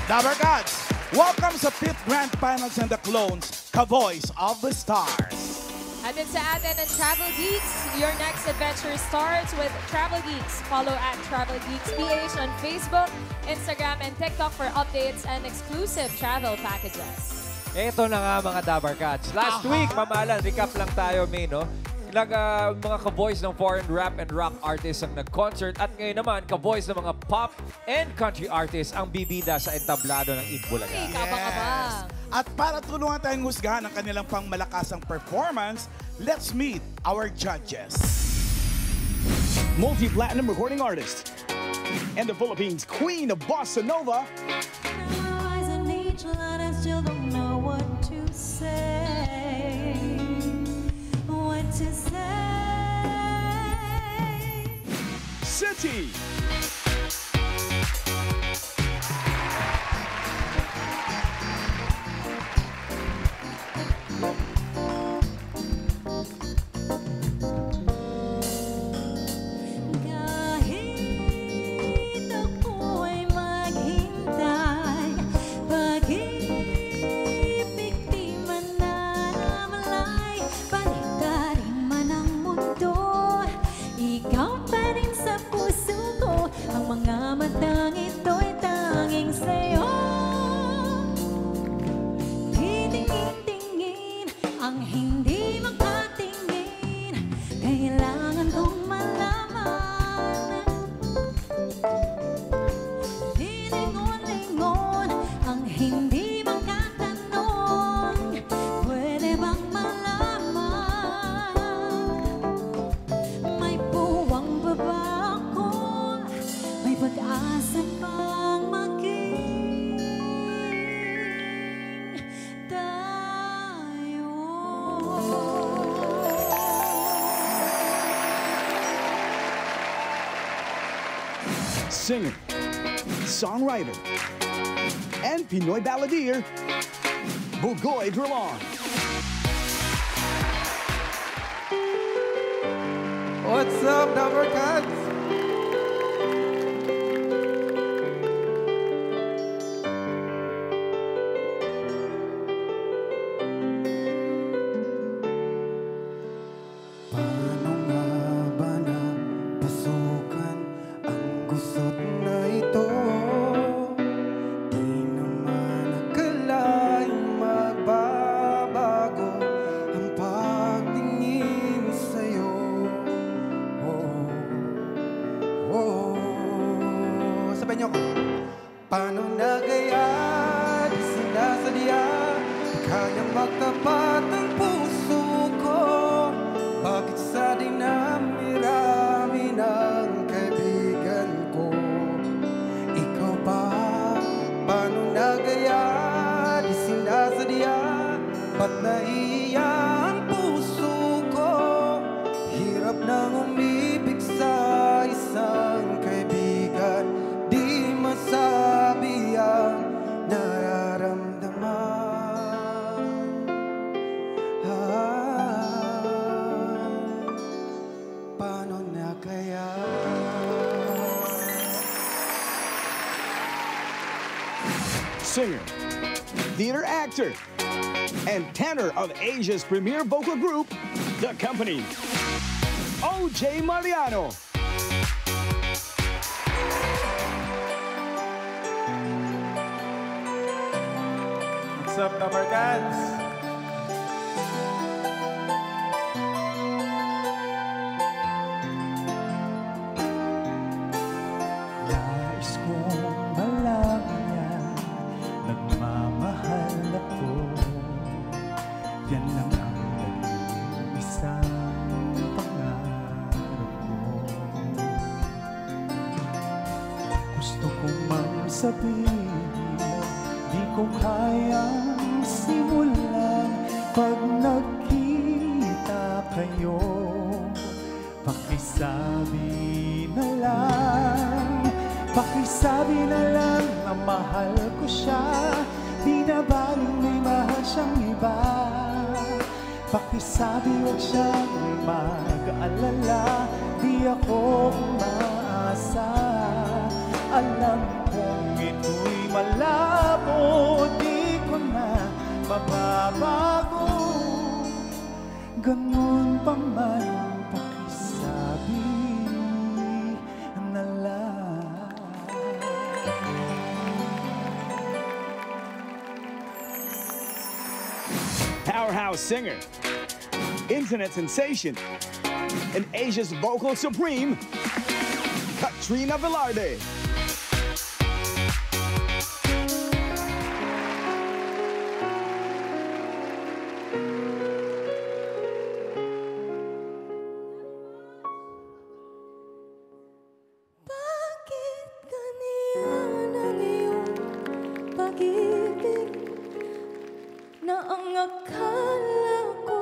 Dabber Cats, welcome sa 5th Grand Finals and the Clones, Ka-Voice of the Stars. Atin sa atin ang Travel Geeks. Your next adventure starts with Travel Geeks. Follow at Travel Geeks PH on Facebook, Instagram, and TikTok for updates and exclusive travel packages. Ito na nga mga Dabber Cats. Last week, mamalan, recap lang tayo, May, no? Mga ka-voice ng foreign rap and rock artists ang nag-concert at ngayon naman, ka-voice ng mga pop and country artists ang bibida sa entablado ng Eat Bulaga. Kabang-abang. At para tulungan tayong husgahan ang kanilang pangmalakasang performance, let's meet our judges. Multi-platinum recording artist and the Philippines queen of bossa nova, City. Singer, songwriter, and Pinoy balladeer, Bugoy Drilon. What's up, Dabber Cats? Paano na kaya di sinasadya kayang magtapat ang puso ko? Bakit sa dinami-rami ng kaibigan ko? Ikaw ba? Paano na kaya di sinasadya? Ba't naiiya ang puso ko? Hirap nang umibig sa isang kaibigan, di masabi ang nararamdaman. Paano na kaya? Singer, theater actor, and tenor of Asia's premier vocal group, The Company, OJ Mariano. What's up, Dabber Cats? Nais kong malaman yan, nagmamahal ako. Yan lang ang nag-iisang pangarap ko. Gusto kong magsabihin, di ko kayang simulan pag nagkita kayo. Pakisabi na lang na mahal ko siya, di na baling may mahal siyang iba. Pakisabi huwag siyang mag-alala, di ako umaasa. Alam kong ito'y malabo, di ko na mababago. Ganun pa man pakisabi na lang. Powerhouse singer, internet sensation, and Asia's vocal supreme, Katrina Velarde. Bakit ganyan ang iyong pag-ibig na ang akala ko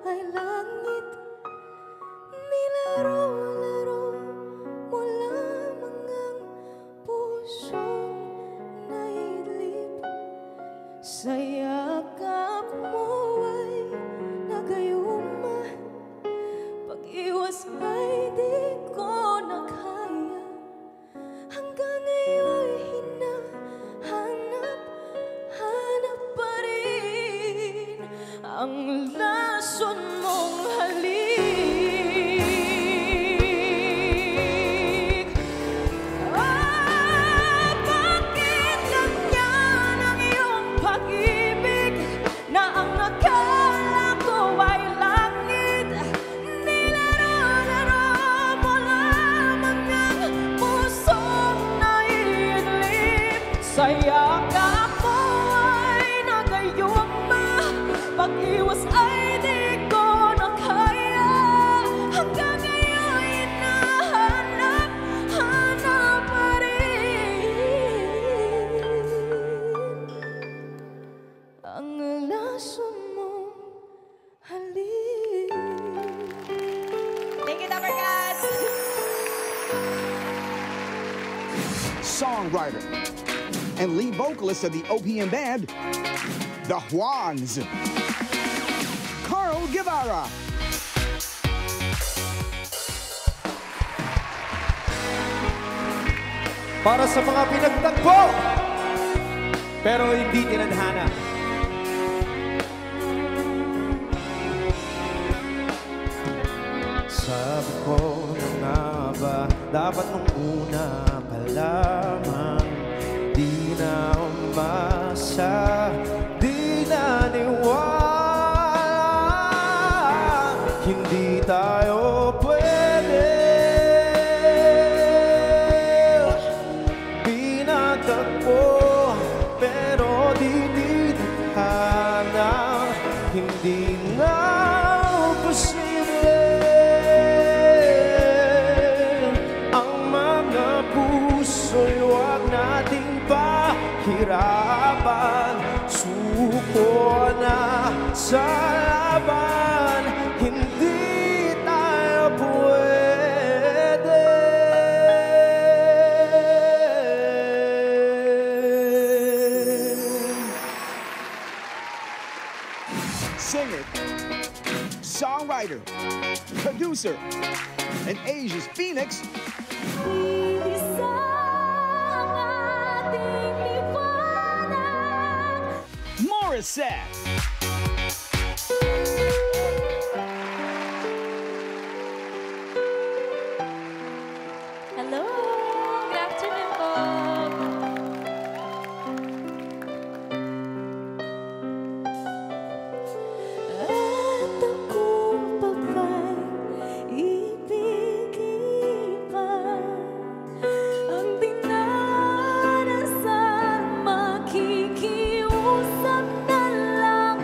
ay langit? Nilaro-laro mo lamang ang pusong naidlip. Sa yakap mo ay nagayuma, pag-iwas ay di ko na kaya. Hanggang ngayon'y hinahanap pa rin ang lason mong halik. Bakit ganyan ang iyong pag-ibig na ang akala ko ay langit? Nilaro-laro mo lamang ang pusong naidlip. Sa yakap mo ay nagayuma, pag-iwas ay di ko na kaya. Hanggang ngayon hinahanap pa rin ang lason mong halik. Thank you, Dapper Cats! Songwriter and lead vocalist of the OPM band, the Juans, Carl Guevara. Para sa mga pinagtagpo, pero hindi tinadhana. Sabi ko na nga ba, dapat nung una pa lamang di na umasa, di naniwala, hindi tayo pwede. Pinatagpo, pero di tinadhana, hindi na posible ang mga puso'y huwag nating pahirapan. Suko na sa laban, hindi tayo pwede. Singer, songwriter, producer, and Asia's Phoenix, Iisa ang ating liwanag. Morissette. Hello! Good afternoon po! At ako pa ba'y ibigin pa ang dinarasan, makikiusap na lang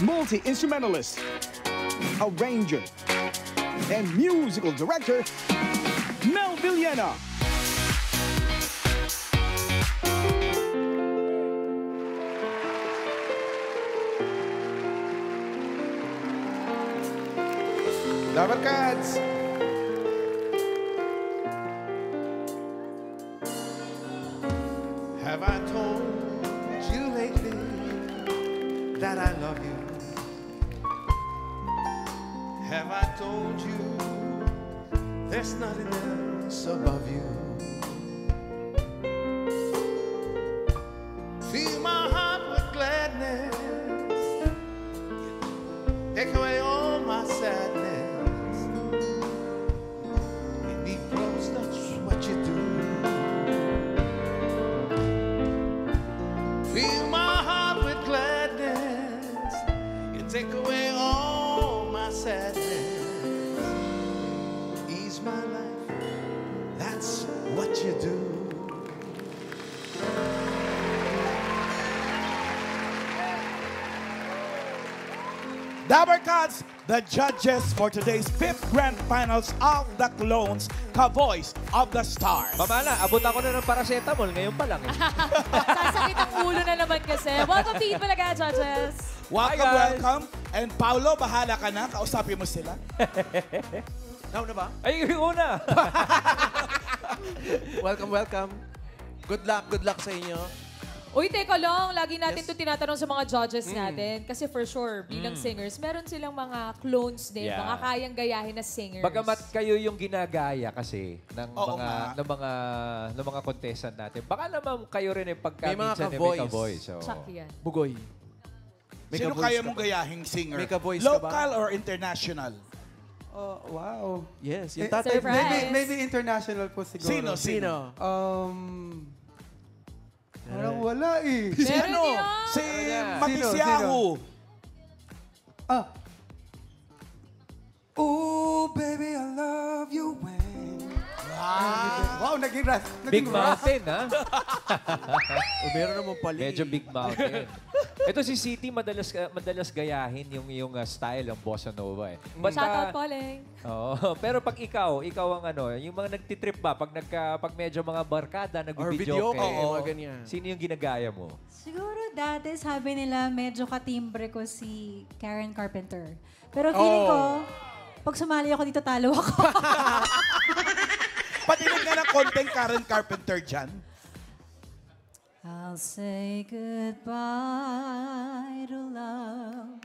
multi-instrumentalist, arranger, and musical director, Mel Villena. Dabarkads! Have I told you lately that I love you? Have I told you there's nothing else above you? Fill my heart with gladness, take away all my sadness. Keep me close, that's what you do. Fill my heart with gladness, you take away all my sadness. Ease my life, that's what you do. Dabarkads, the judges for today's 5th Grand Finals of the Clones, ka-Voice of the Stars. Mamala, abot ako na ng paracetamol ngayon pa lang. Sasakit ang ulo na naman kasi. Welcome to Eat Bulaga, judges. Welcome, Hi, guys. welcome. And Paolo, bahala ka na. Kausapin mo sila. Nauna ba? Ay, yung una. Welcome, welcome. Good luck sa inyo. Uy, teka lang. Lagi natin ito tinatanong sa mga judges natin. Kasi for sure, bilang singers, meron silang mga clones din. Yeah. Mga kayang gayahin na singers. Bagamat kayo yung ginagaya kasi ng Oo mga nga. ng mga contestant natin. Baka naman kayo rin yung pagka May mga minsan ka-voice. may ka-voice. So. Tsak yan. Bugoy. Sino kaya mong gayahing singer? May ka-voice ka ba? Local or international? Oh, wow. Yes, yung Eh, tatay. surprise. Maybe international po siguro. Sino? Parang wala eh. Si Meron ano? yan. Si Sino? Matisiahu. Ah. Oh, baby, I love you when... Wow, naging Big rock. Mountain, ha? Meron naman pala. Medyo Big Mountain. Ito si City, madalas gayahin yung style ng bossa nova eh. But, Shoutout, Poleng. Oo. Pero pag ikaw ang ano, yung mga nagtitrip ba, pag pag medyo mga barkada, Or nag-video video ka, mga ganyan. sino yung ginagaya mo? Siguro dati sabi nila medyo katimbre ko si Karen Carpenter. Pero feeling ko, pag sumali ako dito, talo ako. Patinig nga ng konting Karen Carpenter dyan. I'll say goodbye to love.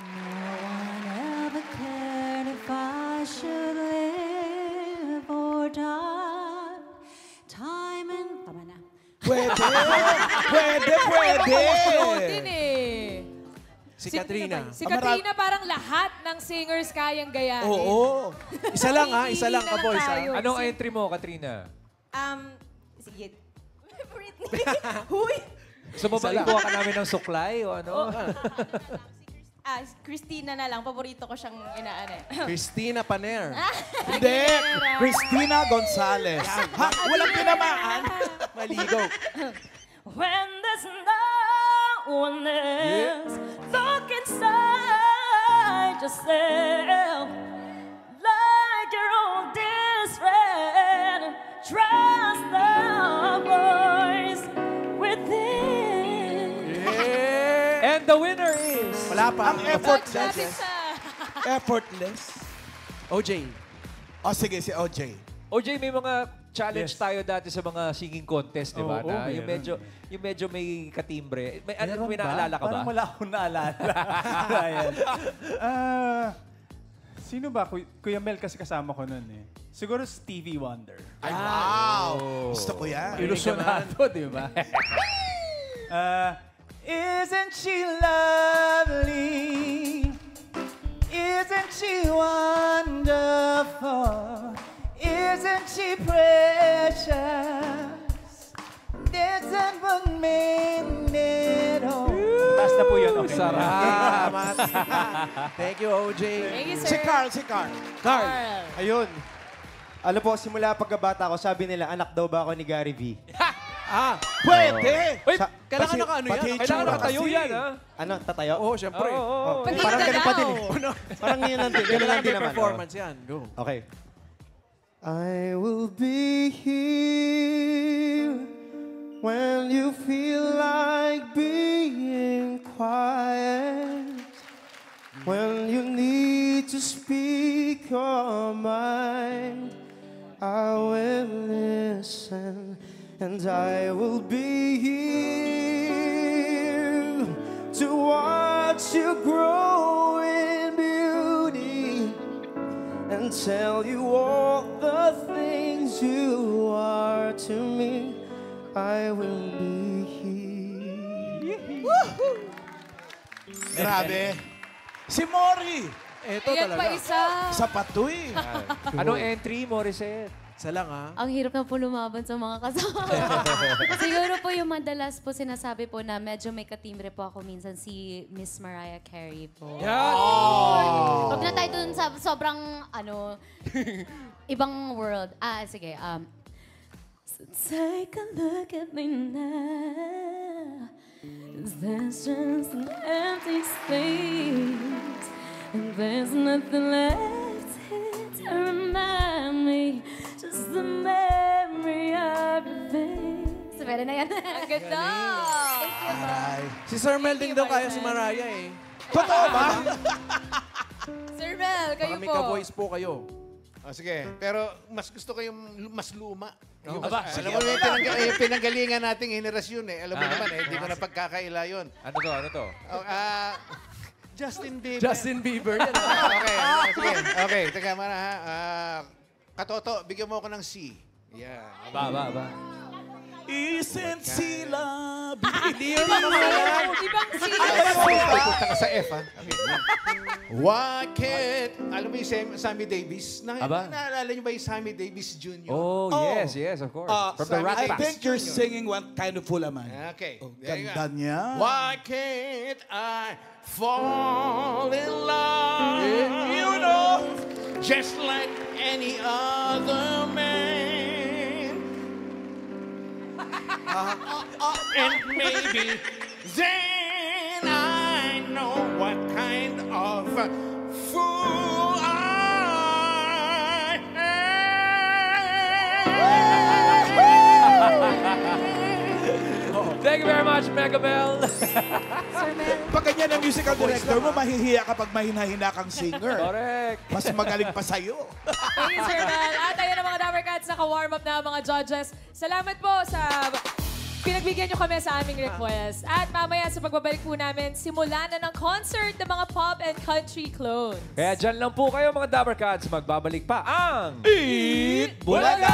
No one ever cared if I should live or die. Time and... Tama na. Pwede! Pwede! Clone din eh. Si Katrina. Si Katrina parang lahat ng singers kayang gayahin. Oo. Isa lang ha, isa lang Hindi na lang ka-boys ha. tayo. Anong entry mo, Katrina? Sige. Britney. Huy! Gusto mo ba ikuha ka namin ng suklay o ano? Christina na lang. Paborito ko siyong inaano eh. Christina Paner. Hindi. Christina Gonzalez. Ha? Walang tinamaan. Maligaw. When there's no one else, look inside yourself like your own dearest friend. Trust the voice within. And the winner is... Wala pa. Ang effortless. Sabi sa... Effortless. OJ. O sige, si OJ. OJ, may mga challenge tayo dati sa mga singing contest, di ba? Oo, Na yung meron. medyo may katimbre. May, ano, Meron may ba? naalala ka ba? Parang wala akong naalala. Ryan. Sino ba? Kuya Mel kasi kasama ko nun eh. Siguro Stevie Wonder. Ay, wow. Gusto ko yan. Ilusyonado, di ba? Isn't she lovely? Isn't she wonderful? Isn't she precious? Isn't one minute old? Taas na po yun. Okay. Salamat. Thank you, OJ. Thank you, sir. Si Carl. Carl. Ayun. Alam po, simula pagkabata ko, sabi nila, anak daw ba ako ni Gary V? Pwede! Uy, Kailangan naka ano yan? kailangan nakatayo yan, ha? Ano, tatayo? Oo, syempre. Oo. Parang ganun pa din eh. Parang yun lang din. Ganun lang din naman. Performance yan. Go. Okay. I will be here when you feel like being quiet, when you need to speak your mind. I will listen and I will be here to watch you grow in beauty and tell you all the things you are to me. I will be here. Grabe. Si Mori. Eto Ayan pa talaga. isa. Sa patoy. Anong entry, Morissette? Isa lang ha. Ang hirap na po lumaban sa mga kasama. Siguro po yung madalas po sinasabi po na medyo may katimbre po ako minsan si Miss Mariah Carey po. Yan! Huwag na tayo dun sa sobrang, ibang world. Sige. So take a look at me now. There's just an empty space. And there's nothing left here to remind me. Just the memory of your face. Pwede na yan. Ang ganda. Thank you po. Si Sir Mel din daw kaya si Mariah eh. Totoo ba? Sir Mel, kayo Baka may po. ka-voice po kayo. Sige, pero mas gusto ko yung mas luma. Yung Aba, mas, sige. alam mo, yung pinanggalingan nating henerasyon eh. Alam mo naman eh, hindi ko na pagkakaila yun. Ano to? Justin Bieber. Justin Bieber yan. Okay, sige. Okay, teka muna ha. Katoto, bigyan mo ako ng C. Yeah. Ba. Isn't sila Hindi yun ang mga Ibang si... Punta ka sa F ha. Okay. Why can't... Alam mo yung Sammy Davis? Aba? Naalala niyo ba yung Sammy Davis Jr.? Oh, Oh. yes, of course. From the Sammy Rat I Pack. think you're singing One Kind of Fool Am I. Okay. Oh, there you ganda go. niya. Why can't I fall in love? You know, just like any other man. And maybe then I know what kind of fool I am. Thank you very much, Megabell. Pag ganyan ang musical director mo, mahihiya kapag mahina-hina kang singer. Correct. Mas magaling pa sa'yo. Thank you, Sir Mel. At ayun ang mga Dabber Cats, naka-warm up na mga judges. Salamat po sa pinagbigyan nyo kami sa aming request. At mamaya sa pagbabalik po namin, simula na ng concert ng mga pop and country clones. Kaya dyan lang po kayo, mga Dabber Cats. Magbabalik pa ang... Eat Bulaga!